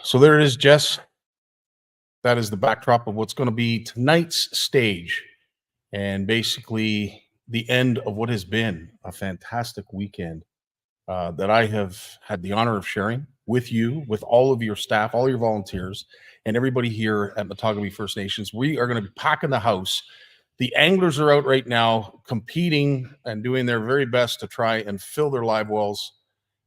So there it is, Jess. That is the backdrop of what's going to be tonight's stage, and basically the end of what has been a fantastic weekend that I have had the honor of sharing with you, with all of your staff, all your volunteers, and everybody here at Matagami First Nations. We are going to be packing the house. The anglers are out right now competing and doing their very best to try and fill their live wells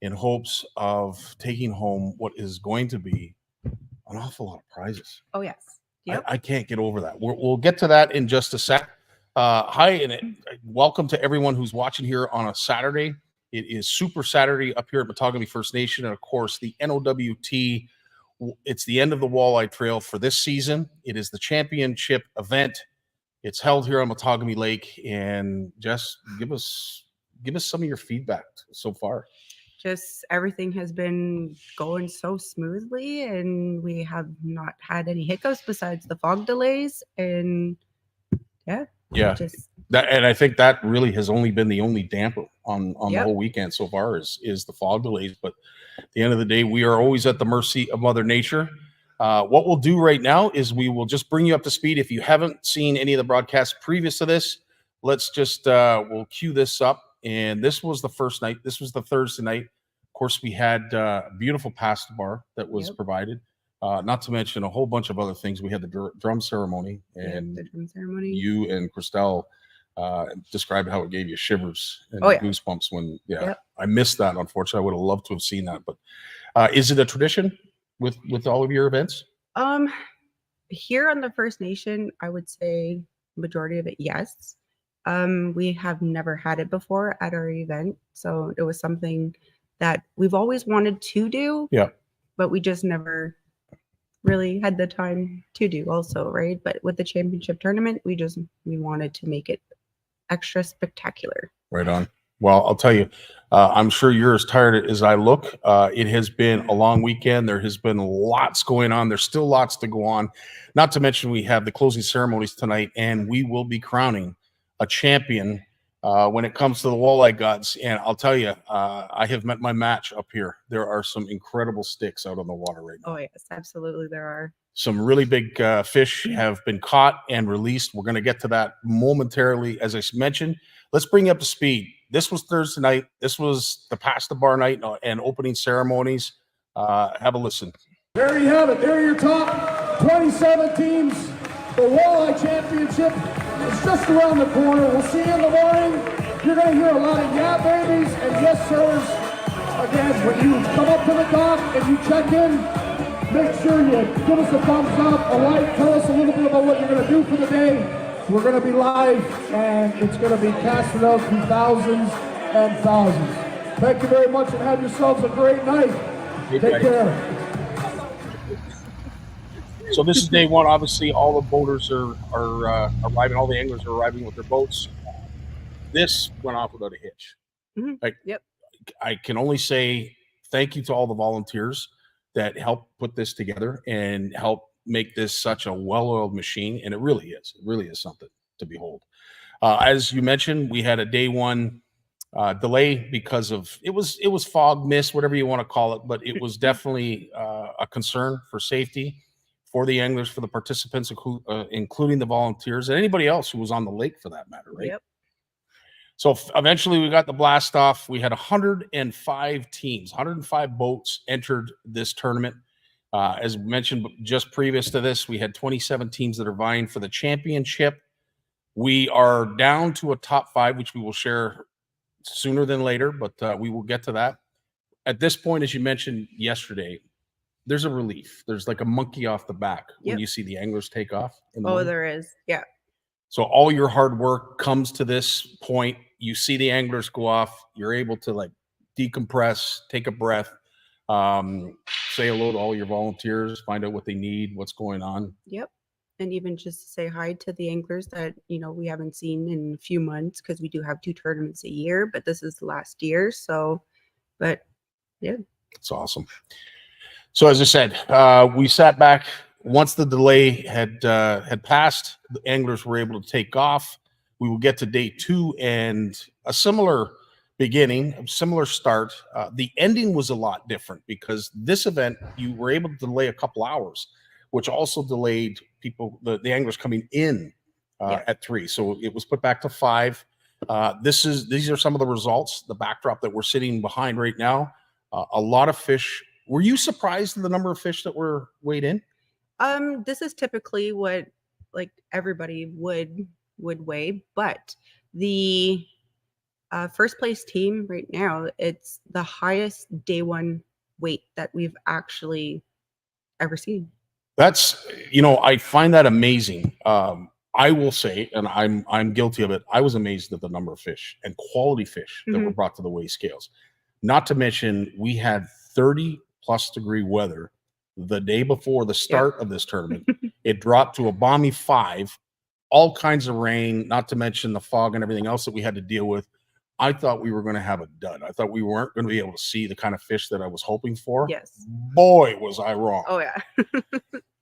in hopes of taking home what is going to be an awful lot of prizes. Oh, yes. Yep. I can't get over that. We'll get to that in just a sec. Hi, and welcome to everyone who's watching here on a Saturday. It is Super Saturday up here at Matagami First Nation, and of course, the NOWT. It's the end of the Walleye Trail for this season. It is the championship event. It's held here on Matagami Lake, and Jess, give us some of your feedback so far. Just everything has been going so smoothly, and we have not had any hiccups besides the fog delays. And yeah. And I think that really has only been the only damper on the whole weekend so far is the fog delays. But at the end of the day, we are always at the mercy of Mother Nature. What we'll do right now is we will just bring you up to speed. If you haven't seen any of the broadcasts previous to this, let's just we'll cue this up. And this was the first night. This was the Thursday night. Of course, we had a beautiful pasta bar that was provided. Not to mention a whole bunch of other things. We had the drum ceremony, and the drum ceremony. You and Christelle described how it gave you shivers and goosebumps when I missed that. Unfortunately, I would have loved to have seen that. But is it a tradition with all of your events? Here on the First Nation, I would say majority of it, yes. We have never had it before at our event, so it was something that we've always wanted to do. Yeah, but we just never really had the time to do also, right? But with the championship tournament, we wanted to make it extra spectacular. Right on. Well, I'll tell you, I'm sure you're as tired as I look. It has been a long weekend. There has been lots going on. There's still lots to go on. Not to mention we have the closing ceremonies tonight, and we will be crowning a champion when it comes to the walleye gods. And I'll tell you, I have met my match up here. There are some incredible sticks out on the water right now. Oh, yes, absolutely there are. Some really big fish have been caught and released. We're going to get to that momentarily. As I mentioned, let's bring you up to speed. This was Thursday night. This was the pasta bar night and opening ceremonies. Have a listen. There you have it. There are your top 27 teams. The Walleye Championship is just around the corner. We'll see you in the morning. You're going to hear a lot of yeah babies and yes sirs. Again, when you come up to the dock and you check in, make sure you give us a thumbs up, a like, tell us a little bit about what you're going to do for the day. We're going to be live, and it's going to be casted out to thousands and thousands. Thank you very much, and have yourselves a great night. Take care. So this is day one. Obviously, all the boaters are arriving. All the anglers are arriving with their boats. This went off without a hitch. Mm-hmm. I can only say thank you to all the volunteers that helped put this together and help make this such a well-oiled machine. And it really is. It really is something to behold. As you mentioned, we had a day one delay because of it was fog, mist, whatever you want to call it, but it was definitely a concern for safety for the anglers, for the participants, including the volunteers and anybody else who was on the lake for that matter, right? Yep. So eventually we got the blast off. We had 105 teams, 105 boats entered this tournament. As mentioned just previous to this, we had 27 teams that are vying for the championship. We are down to a top 5, which we will share sooner than later, but we will get to that. At this point, as you mentioned yesterday, there's a relief. There's like a monkey off the back when you see the anglers take off. There is. Yeah. So all your hard work comes to this point. You see the anglers go off. You're able to like decompress, take a breath, say hello to all your volunteers, find out what they need, what's going on. Yep. And even just say hi to the anglers that, we haven't seen in a few months, because we do have 2 tournaments a year, but this is the last year. So, but yeah. It's awesome. So as I said, we sat back. Once the delay had passed, the anglers were able to take off. We will get to day 2 and a similar beginning, a similar start. The ending was a lot different because this event, you were able to delay a couple hours, which also delayed people, the anglers coming in at 3. So it was put back to 5. These are some of the results, the backdrop that we're sitting behind right now. A lot of fish. Were you surprised at the number of fish that were weighed in? This is typically what like everybody would weigh, but the first place team right now, it's the highest day one weight that we've actually ever seen. That's, I find that amazing. I will say, and I'm guilty of it, I was amazed at the number of fish and quality fish that were brought to the weigh scales. Not to mention, we had 30 plus degree weather the day before the start of this tournament. It dropped to a balmy 5, all kinds of rain, not to mention the fog and everything else that we had to deal with. I thought we were going to have a dud. I thought we weren't going to be able to see the kind of fish that I was hoping for. Yes. Boy, was I wrong. Oh, yeah.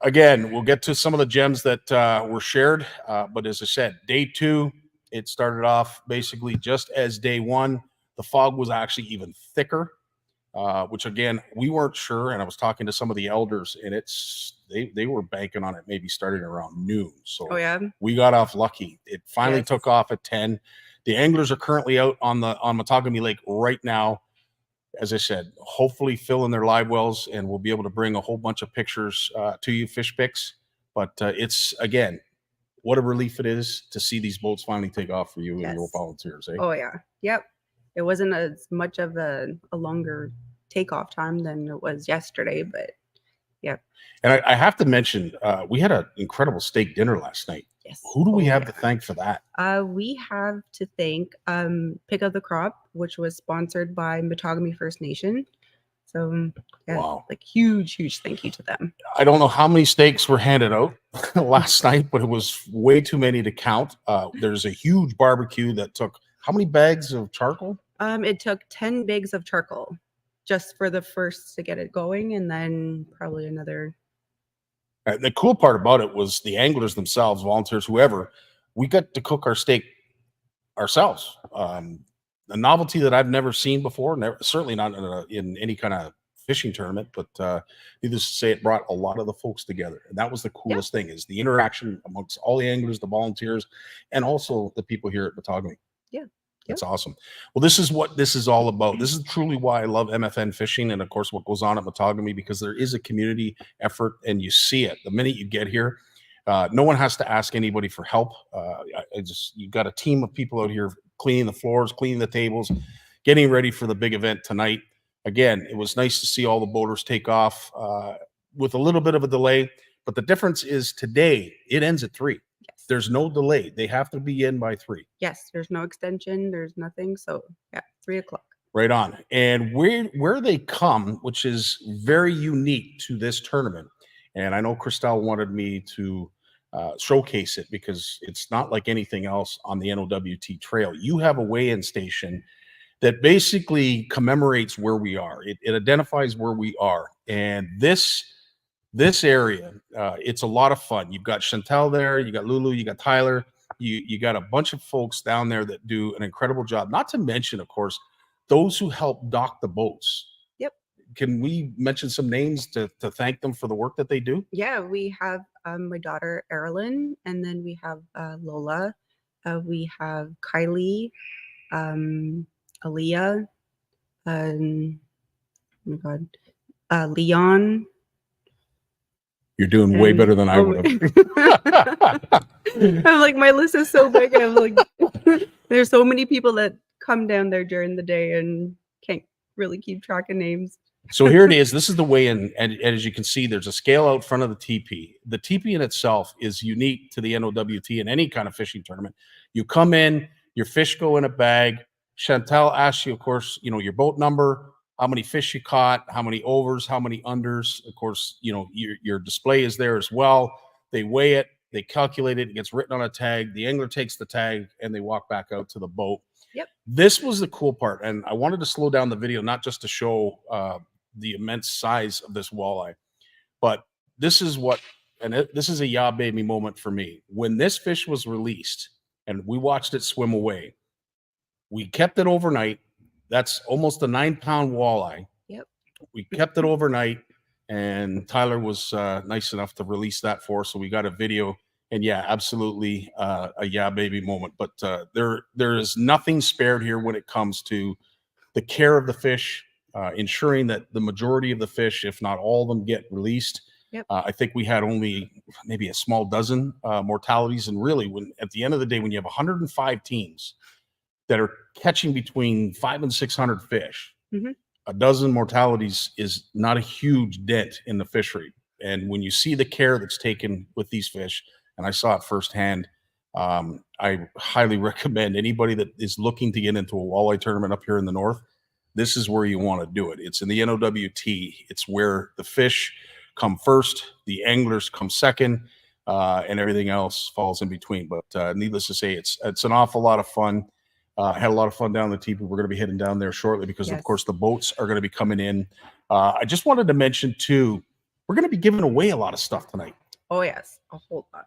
Again, we'll get to some of the gems that were shared. But as I said, day 2, it started off basically just as day 1. The fog was actually even thicker, which, again, we weren't sure. And I was talking to some of the elders, and they were banking on it maybe starting around noon. So we got off lucky. It finally took off at 10. The anglers are currently out on Matagami Lake right now. As I said, hopefully filling their live wells, and we'll be able to bring a whole bunch of pictures to you, fish pics. But it's, again, what a relief it is to see these boats finally take off for you and your volunteers. Eh? Oh, yeah. Yep. It wasn't as much of a longer takeoff time than it was yesterday, but yeah. And I have to mention, we had an incredible steak dinner last night. Yes. Who do we have to thank for that? We have to thank Pick of the Crop, which was sponsored by Matagami First Nation. So like huge thank you to them. I don't know how many steaks were handed out last night, but it was way too many to count. There's a huge barbecue that took how many bags of charcoal? It took 10 bags of charcoal just for the first to get it going, and then probably another. The cool part about it was the anglers themselves, volunteers, whoever, we got to cook our steak ourselves. A novelty that I've never seen before, certainly not in any kind of fishing tournament, but needless to say, it brought a lot of the folks together. And that was the coolest thing, is the interaction amongst all the anglers, the volunteers, and also the people here at Matagami. Yeah. That's awesome. Well, this is what this is all about. This is truly why I love MFN fishing, and of course what goes on at Matagami, because there is a community effort, and you see it the minute you get here. No one has to ask anybody for help. You've got a team of people out here cleaning the floors, cleaning the tables, getting ready for the big event tonight. Again, it was nice to see all the boaters take off with a little bit of a delay, but the difference is today it ends at 3. There's no delay. They have to be in by 3. Yes, there's no extension. There's nothing. So 3 o'clock. Right on. And where they come, which is very unique to this tournament, and I know Christelle wanted me to showcase it because it's not like anything else on the NOWT trail. You have a weigh-in station that basically commemorates where we are. It identifies where we are. And this area, it's a lot of fun. You've got Chantel there, you got Lulu, you got Tyler, you got a bunch of folks down there that do an incredible job. Not to mention, of course, those who help dock the boats. Yep. Can we mention some names to thank them for the work that they do? Yeah, we have my daughter Erilyn, and then we have Lola, we have Kylie, Aaliyah, oh my God, Leon. You're doing way better than I would have. I'm like, my list is so big. I'm like, there's so many people that come down there during the day and can't really keep track of names. So here it is. This is the weigh-in, and as you can see, there's a scale out front of the teepee. The teepee in itself is unique to the NOWT in any kind of fishing tournament. You come in, your fish go in a bag. Chantel asks you, of course, your boat number, how many fish you caught, how many overs, how many unders. Of course, your display is there as well. They weigh it, they calculate it, it gets written on a tag. The angler takes the tag and they walk back out to the boat. Yep. This was the cool part. And I wanted to slow down the video, not just to show the immense size of this walleye, but this is this is a yeah baby moment for me. When this fish was released and we watched it swim away, we kept it overnight. That's almost a 9-pound walleye. Yep. We kept it overnight, and Tyler was nice enough to release that for us. So we got a video, and yeah, absolutely a yeah baby moment. But there is nothing spared here when it comes to the care of the fish, ensuring that the majority of the fish, if not all of them, get released. Yep. I think we had only maybe a small dozen mortalities, and really, when at the end of the day, when you have 105 teams that are catching between 500 and 600 fish, Mhm. a dozen mortalities is not a huge dent in the fishery. And when you see the care that's taken with these fish, and I saw it firsthand, I highly recommend anybody that is looking to get into a walleye tournament up here in the north. This is where you want to do it. It's in the NOWT. It's where the fish come first, the anglers come second, and everything else falls in between. But needless to say, it's an awful lot of fun. Had a lot of fun down the Teepee. We're going to be heading down there shortly because, Yes. of course, the boats are going to be coming in. I just wanted to mention, too, we're going to be giving away a lot of stuff tonight, Oh yes, a whole lot.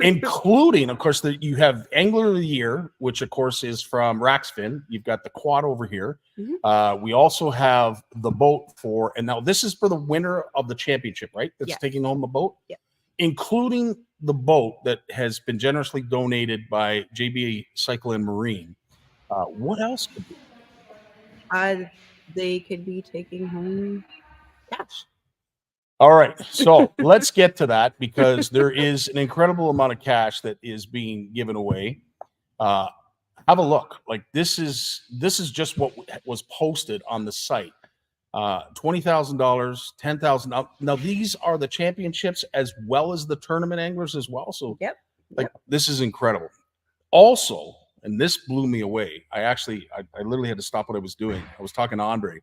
including, of course, you have Angler of the Year, which, of course, is from Raxfin. You've got the quad over here. Mhm. We also have the boat for, and now this is for the winner of the championship, right? That's Yes. taking home the boat, Yeah. including the boat that has been generously donated by JB Cycle and Marine. What else could be? They could be taking home cash. All right, so let's get to that because there is an incredible amount of cash that is being given away. Have a look. Like this is just what was posted on the site. $20,000, $10,000. Now these are the championships as well as the tournament anglers as well. So Yep. like this is incredible. Also, and this blew me away. I literally had to stop what I was doing. I was talking to Andre,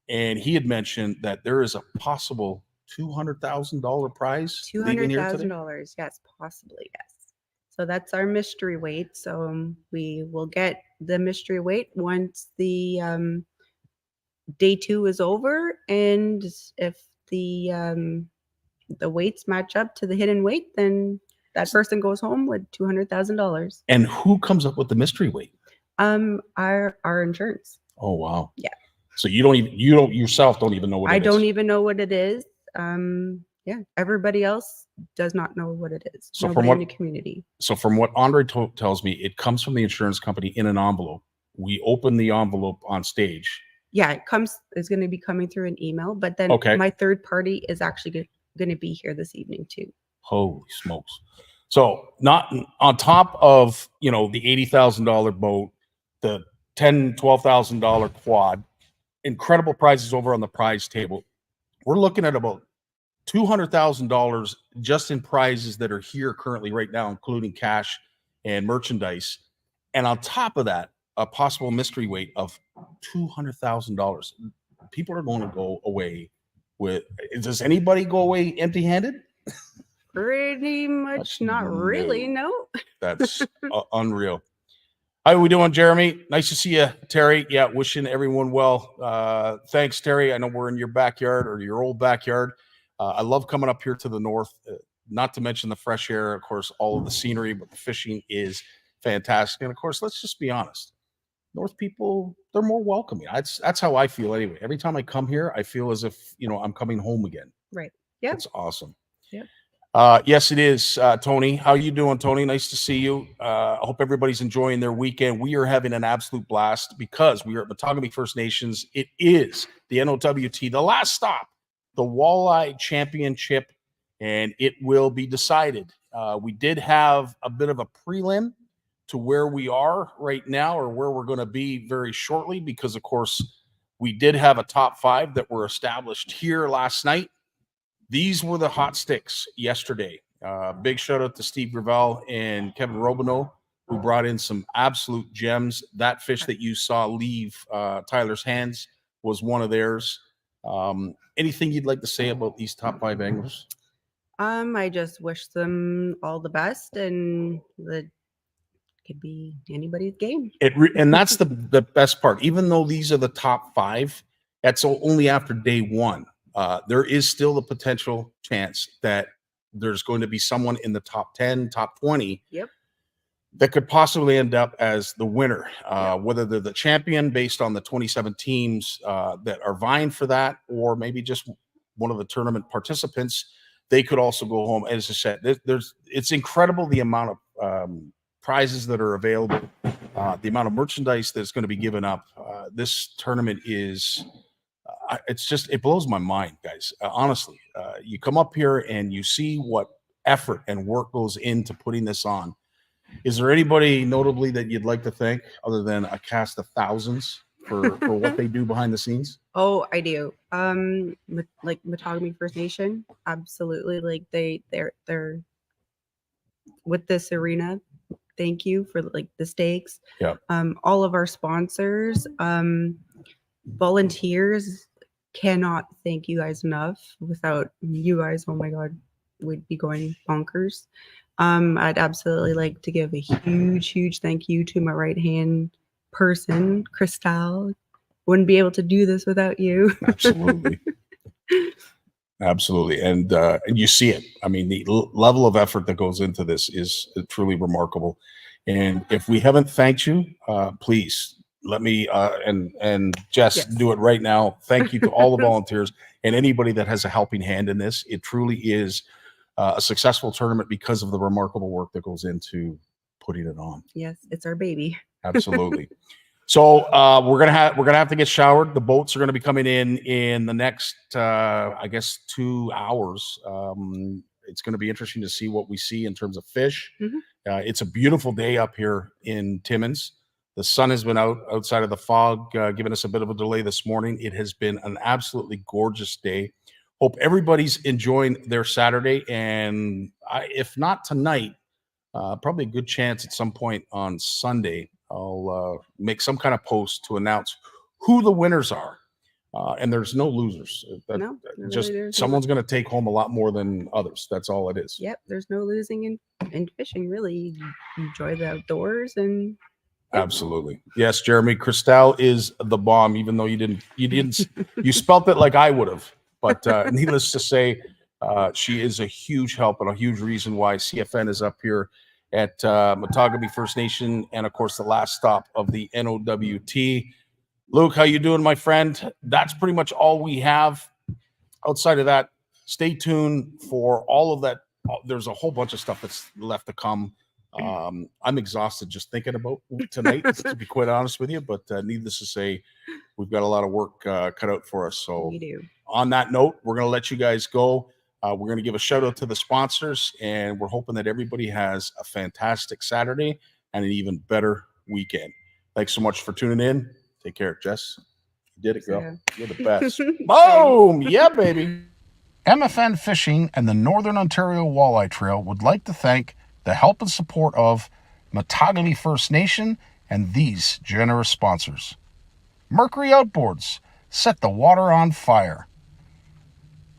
and he had mentioned that there is a possible $200,000 prize leaving here today. $200,000. Yes, possibly. Yes. So that's our mystery weight. So we will get the mystery weight once the day 2 is over, and if the weights match up to the hidden weight, then that person goes home with $200,000. And who comes up with the mystery weight? Our insurance. Oh wow. Yeah. So you don't yourself don't even know what I it is. don't even know what it is. Yeah, everybody else does not know what it is. So Nobody from in the community. So from what Andre tells me, it comes from the insurance company in an envelope. We open the envelope on stage. Yeah, it's going to be coming through an email, but then Okay. my third party is actually going to be here this evening too. Holy smokes. So not on top of, the $80,000 boat, the $10,000, $12,000 quad, incredible prizes over on the prize table. We're looking at about $200,000 just in prizes that are here currently right now, including cash and merchandise. And on top of that, a possible mystery weight of $200,000. People are going to go away with. Does anybody go away empty-handed? Pretty much not really, no. That's unreal. How are we doing, Jeremy? Nice to see you, Terry. Yeah, wishing everyone well. Thanks, Terry. I know we're in your backyard or your old backyard. I love coming up here to the north, not to mention the fresh air, of course, all of the scenery, but the fishing is fantastic. And of course, let's just be honest. North people, they're more welcoming. That's how I feel anyway. Every time I come here, I feel as if, I'm coming home again. Right. Yeah. It's awesome. Yeah. Yes, it is, Tony. How you doing, Tony? Nice to see you. I hope everybody's enjoying their weekend. We are having an absolute blast because we are at Matagami First Nations. It is the NOWT, the last stop, the Walleye Championship, and it will be decided. We did have a bit of a prelim to where we are right now or where we're going to be very shortly because, of course, we did have a top 5 that were established here last night. These were the hot sticks yesterday. Big shout out to Steve Gravel and Kevin Robineau, who brought in some absolute gems. That fish that you saw leave Tyler's hands was one of theirs. Anything you'd like to say about these top 5 anglers? I just wish them all the best, and that could be anybody's game. And that's the best part. Even though these are the top 5, that's only after day 1. There is still the potential chance that there's going to be someone in the top 10, top 20. Yep. that could possibly end up as the winner, whether they're the champion based on the 27 teams that are vying for that, or maybe just one of the tournament participants. They could also go home. As I said, it's incredible the amount of prizes that are available, the amount of merchandise that's going to be given up. This tournament is, it blows my mind, guys. Honestly, you come up here and you see what effort and work goes into putting this on. Is there anybody notably that you'd like to thank other than a cast of thousands for what they do behind the scenes? Oh, I do. Like Matagami First Nation, absolutely. Like they're with this arena. Thank you for like the stakes. Yeah. All of our sponsors, volunteers, cannot thank you guys enough. Without you guys, oh my God, we'd be going bonkers. I'd absolutely like to give a huge thank you to my right-hand person, Cristal. Wouldn't be able to do this without you. Absolutely. Absolutely. And you see it. I mean, the level of effort that goes into this is truly remarkable. And if we haven't thanked you, please let me and Jess do it right now. Thank you to all the volunteers and anybody that has a helping hand in this. It truly is a successful tournament because of the remarkable work that goes into putting it on. Yes, it's our baby. Absolutely. So we're gonna have to get showered. The boats are gonna be coming in the next I guess 2 hours. It's gonna be interesting to see what we see in terms of fish. Mm-hmm. It's a beautiful day up here in Timmins. The sun has been outside of the fog, giving us a bit of a delay this morning. It has been an absolutely gorgeous day. Hope everybody's enjoying their Saturday, and if not tonight, probably a good chance at some point on Sunday, I'll make some kind of post to announce who the winners are. And there's no losers. Just really, someone's going to take home a lot more than others. That's all it is. Yep, there's no losing in fishing, really. You enjoy the outdoors and... Absolutely. Yes, Jeremy, Cristal is the bomb, even though you spelt it like I would have. But needless to say, she is a huge help and a huge reason why CFN is up here at Matagami First Nation, and of course the last stop of the NOWT. Luke, how you doing, my friend? That's pretty much all we have. Outside of that, stay tuned for all of that. There's a whole bunch of stuff that's left to come. I'm exhausted just thinking about tonight, to be quite honest with you, but needless to say, we've got a lot of work cut out for us. So we do. On that note, we're going to let you guys go. We're going to give a shout out to the sponsors, and we're hoping that everybody has a fantastic Saturday and an even better weekend. Thanks so much for tuning in. Take care, Jess. You did it, girl. Yeah. You're the best. Boom! Yeah, baby. MFN Fishing and the Northern Ontario Walleye Trail would like to thank the help and support of Matagami First Nation and these generous sponsors. Mercury Outboards, set the water on fire.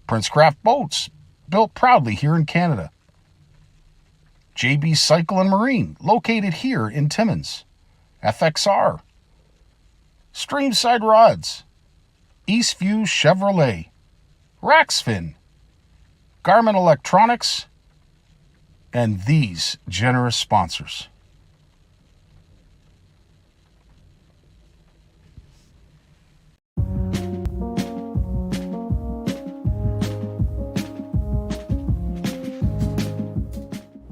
Princecraft Boats, built proudly here in Canada. JB Cycle and Marine, located here in Timmins. FXR. Streamside Rods. Eastview Chevrolet. Raxfin. Garmin Electronics. And these generous sponsors.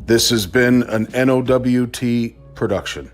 This has been an NOWT production.